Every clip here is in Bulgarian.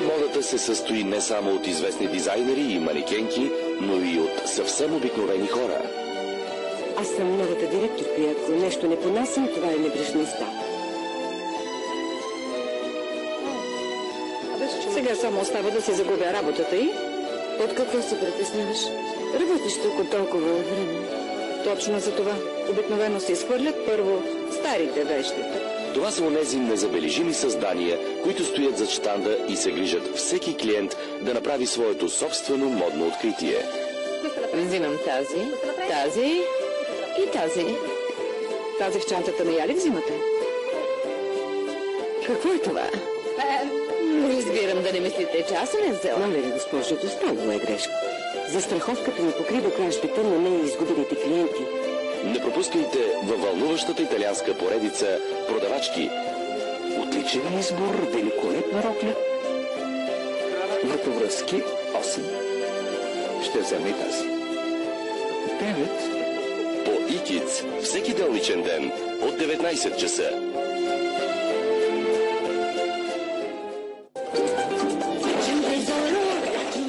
модата се състои не само от известни дизайнери и манекенки, но и от съвсем обикновени хора. Аз съм новата директорка и ако нещо не понасям, това е небрежността. Сега само остава да се загубя работата и... От какво се притесняваш? Работиш тук от толкова време. Точно за това. Обикновено се изхвърлят първо старите вещи. Това са онези незабележими създания, които стоят зад щанда и се грижат всеки клиент да направи своето собствено модно откритие. Взимам тази, тази и тази. Тази в чантата не я ли взимате? Какво е това? Разбирам да не мислите, че аз съм я взела. Моля ви, госпожо, достанала е грешка. Застраховката ми покрива кражбите, но не и изгубените клиенти. Не пропускайте във вълнуващата италианска поредица продавачки. Отличен избор, великолепна рокля. Вратовръзки 8. Ще взема и тази. 9. По eKids всеки делничен ден от 19 часа.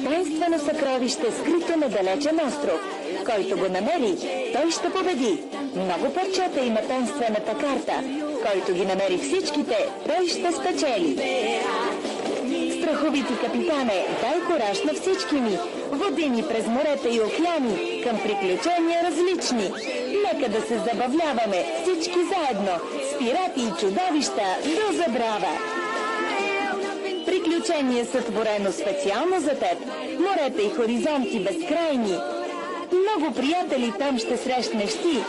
Таинствено съкровище, скрито на далечен остров. Който го намери, той ще победи. Много парчета има таинствената карта. Който ги намери всичките, той ще спечели. Страховити капитане, дай кораж на всички ни. Води ни през морета и океани, към приключения различни. Нека да се забавляваме всички заедно, с пирати и чудовища до забрава. Приключение сътворено специално за теб. Морета и хоризонти безкрайни. Много приятели там ще срещнеш ти.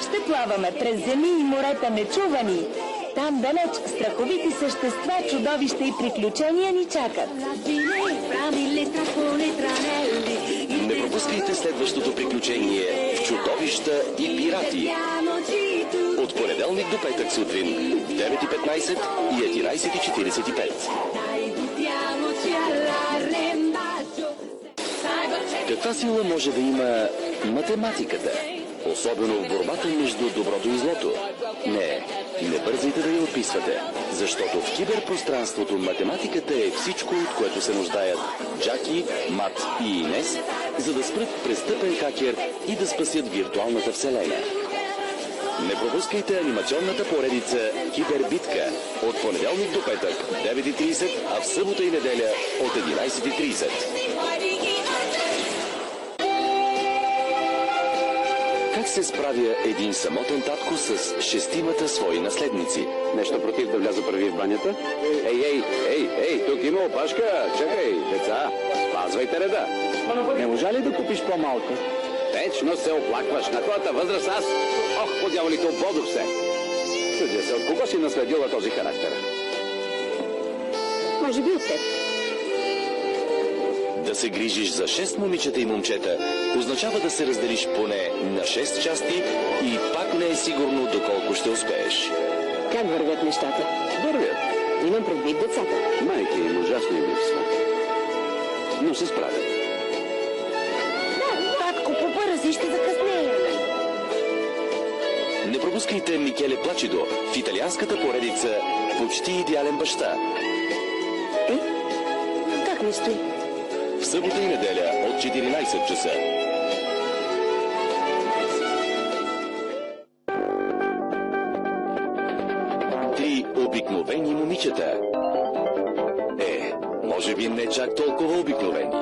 Ще плаваме през земи и морета нечувани. Там далеч страховити същества, чудовища и приключения ни чакат. Не пропускайте следващото приключение в чудовища и пирати. От понеделник до петък сутрин, 9:15 и 11:45. Каква сила може да има математиката? Особено в борбата между доброто и злото. Не бързайте да я отписвате, защото в киберпространството математиката е всичко, от което се нуждаят Джаки, Мат и Инес, за да спрат престъпен хакер и да спасят виртуалната вселена. Не пропускайте анимационната поредица Кибербитка от понеделник до петък, 9:30, а в събота и неделя от 11:30. Как се справя един самотен татко с 6 свои наследници? Нещо против да вляза първи в банята? Ей, тук има опашка. Чакай, деца, спазвайте реда. Не можа ли да купиш по-малко? Вечно се оплакваш. На твоята възраст аз... Ох, по дяволите, ободох се. Съдя се, от кого си наследила този характер? Може би от теб. Да се грижиш за 6 момичета и момчета означава да се разделиш поне на 6 части и пак не е сигурно доколко ще успееш. Как вървят нещата? Вървят. Имам предвид децата. Майки им ужасно им липсва. Но се справят. Татко, побързи, ще закъснея. Не пропускайте Микеле Плачидо в италианската поредица Почти идеален баща. Как ми стои? В събота и неделя от 14 часа. Три обикновени момичета. Може би не чак толкова обикновени.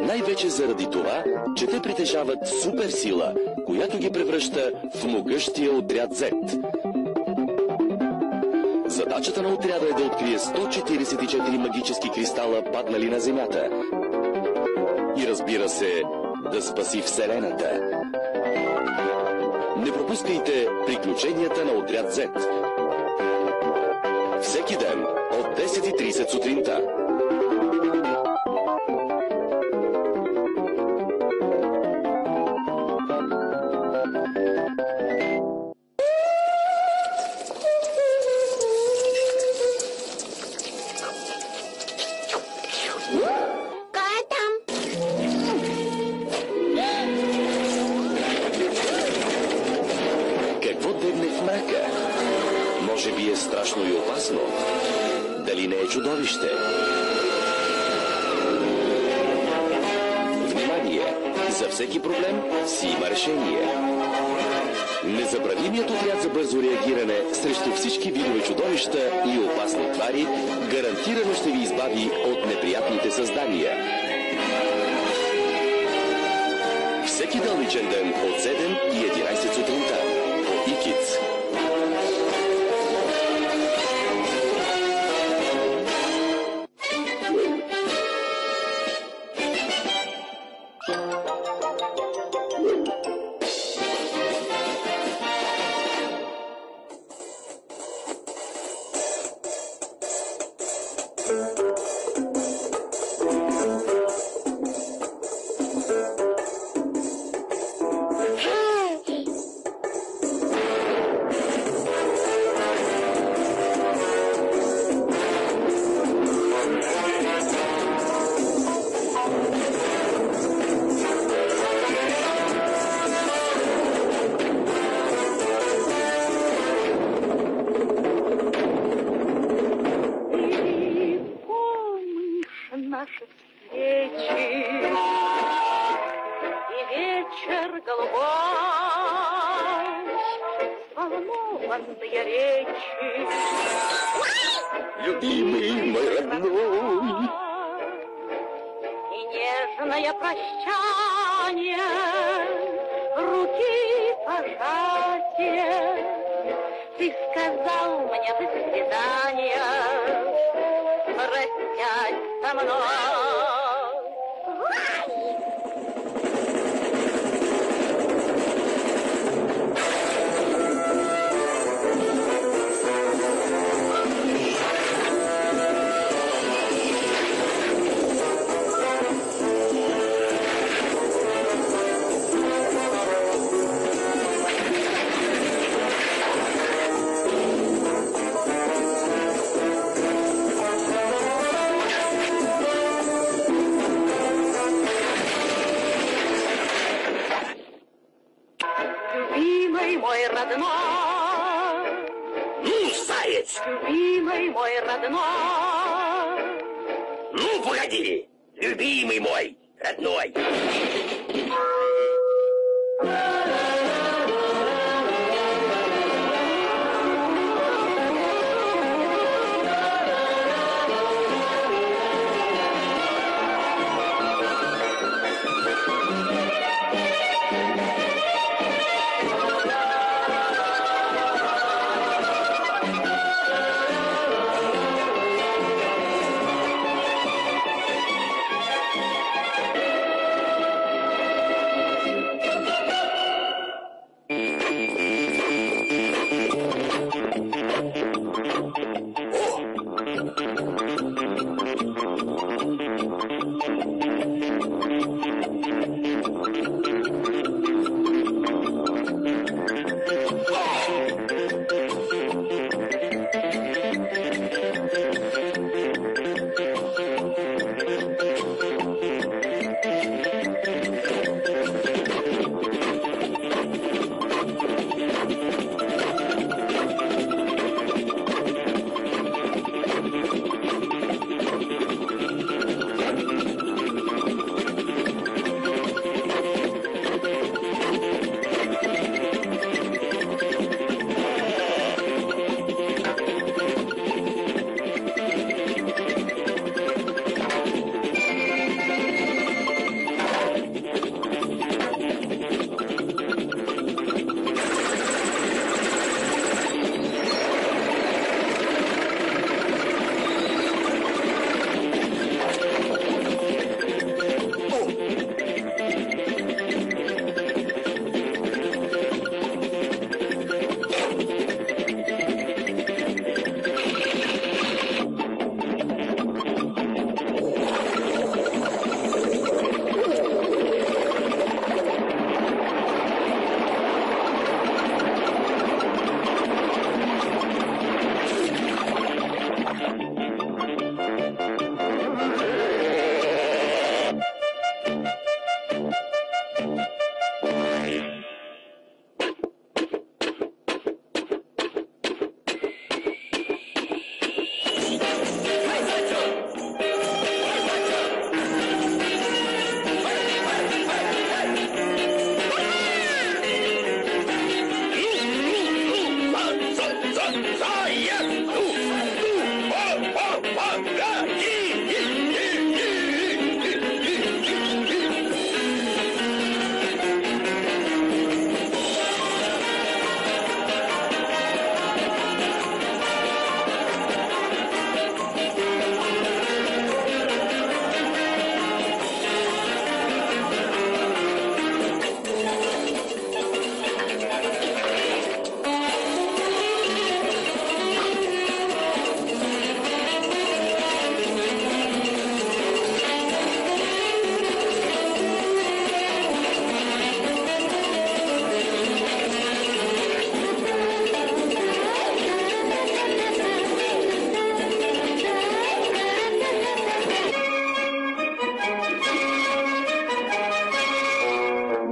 Най-вече заради това, че те притежават суперсила, която ги превръща в могъщия отряд Z. Задачата на отряда е да открие 144 магически кристала, паднали на Земята. И разбира се, да спаси Вселената. Не пропускайте приключенията на отряд Z. Всеки ден от 10:30 сутринта. Може би е страшно и опасно. Дали не е чудовище? Внимание! За всеки проблем си има решение. Незабравимият отряд за бързо реагиране срещу всички видове чудовища и опасни твари гарантирано ще ви избави от неприятните създания. Всеки дълничен ден от 7 и 11 сутринта по ИКИЦ. Любимый мой родной. И нежное прощание, руки пожатия. Ты сказал мне до свидания, прощать со мной. Любимый мой родной. Ну, заяц! Любимый мой родной. Ну, погоди! Любимый мой родной!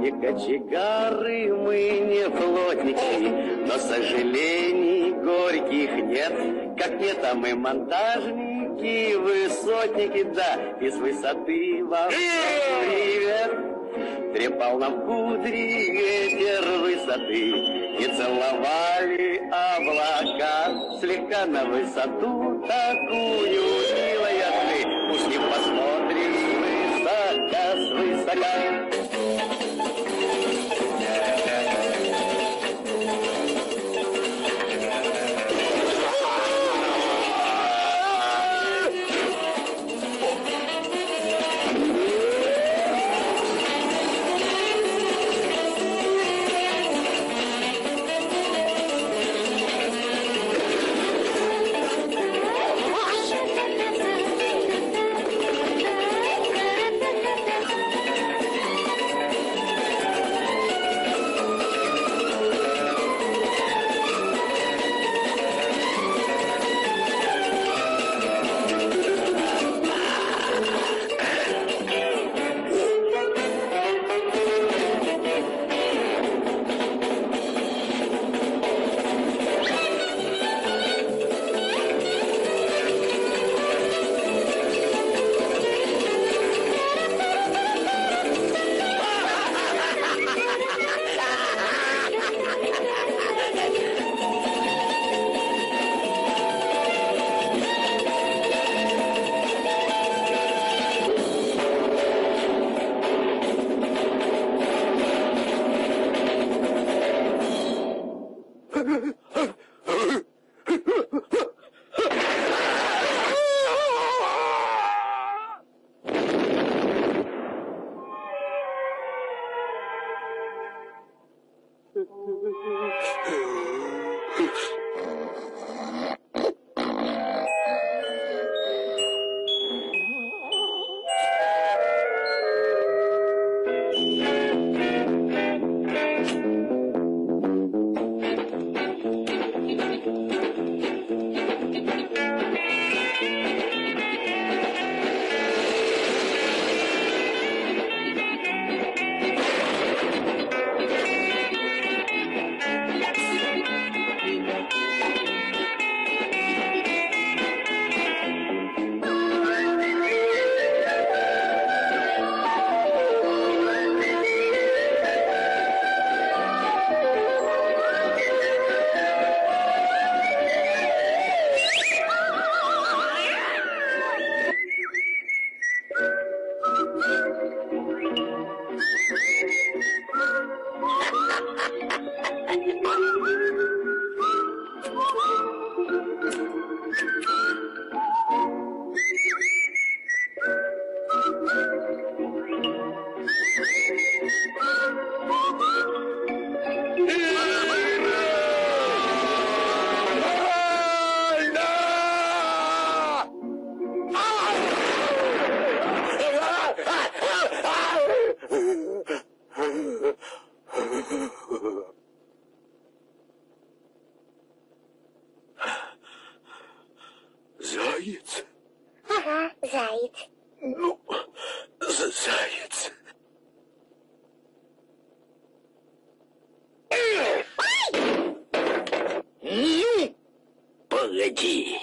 не кочегары, мы не плотники, но сожалений горьких нет. Как нет, а мы монтажники, высотники, да, и с высоты вам привет. Трепал нам кудри ветер высоты, и целовали облака. Слегка на высоту такую, милая ты, уж не посмотришь свысока. Заяц? Ага, заяц. Ну, заяц. Ну, погоди.